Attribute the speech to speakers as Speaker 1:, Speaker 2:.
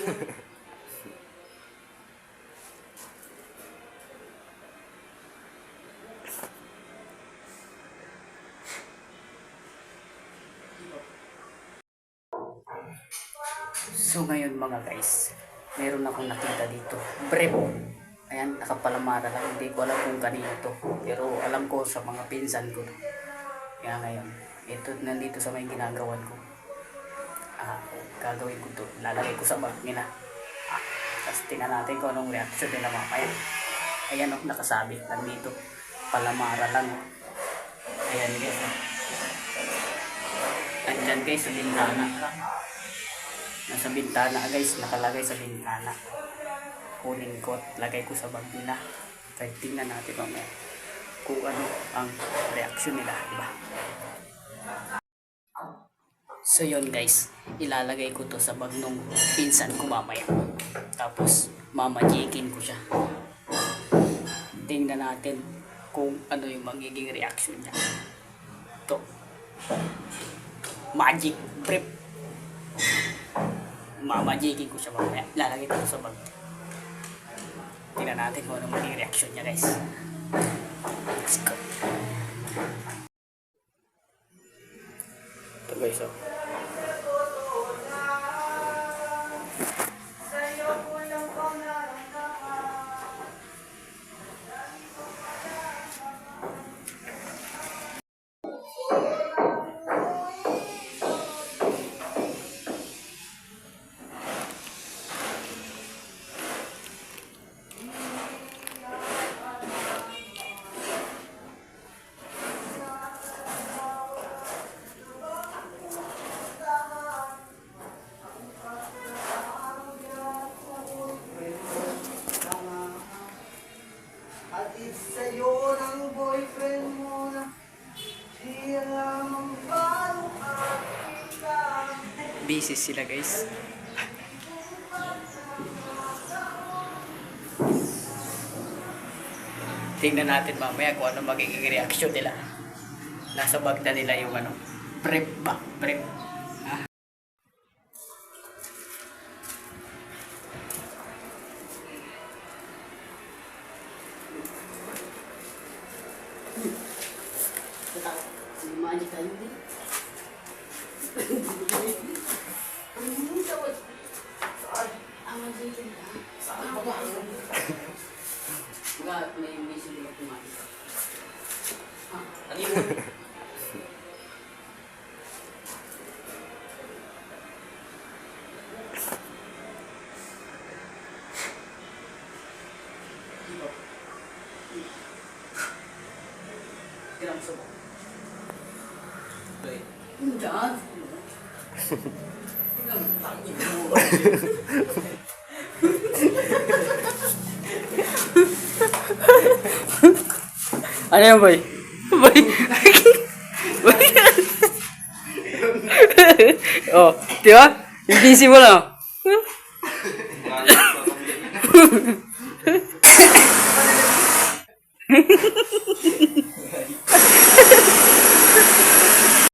Speaker 1: So ngayon mga guys, meron akong nakita dito. Brief. Ayan, nakapalamara lang. Hindi ko alam kung kanino to. Pero alam ko sa mga pinsan ko. Kaya ngayon, ito nandito sa may ginagawan ko. Gagawin ko to. Lalagay ko sa bag nila. Tapos tingnan natin kung anong reaction nila mamaya. Ayan o, nakasabit lang dito. Palamara lang. Ayan guys. Andyan guys sa bintana. Nasa bintana guys, nakalagay sa bintana. Kunin ko at lagay ko sa bag nila. Kaya tingnan natin mamaya kung ano ang reaction nila, diba? So yun guys, ilalagay ko to sa bag nung pinsan ko mamaya. Tapos mamajikin ko siya. Tingnan natin kung ano yung magiging reaction niya. Ito. Magic brief. Mamajikin ko siya mamaya. Lalagay ko sa bag. Tingnan natin kung ano magiging reaction niya guys. Let's go. Ito guys oh.
Speaker 2: Sa'yo ng boyfriend mo na siya lamang bago kita.
Speaker 1: Busy sila guys. Tingnan natin mamaya kung ano magiging reaction nila. Nasa bag na nila yung ano. Prep ba? Prep. Magic tayo din. Saan ba? May message na kumain. Ano yun? Tirang subo. Diyan. Tingnan, tangin mo. Ano yan, boy? Boy? Boy? Oh, di ba? Yung busy mo lang.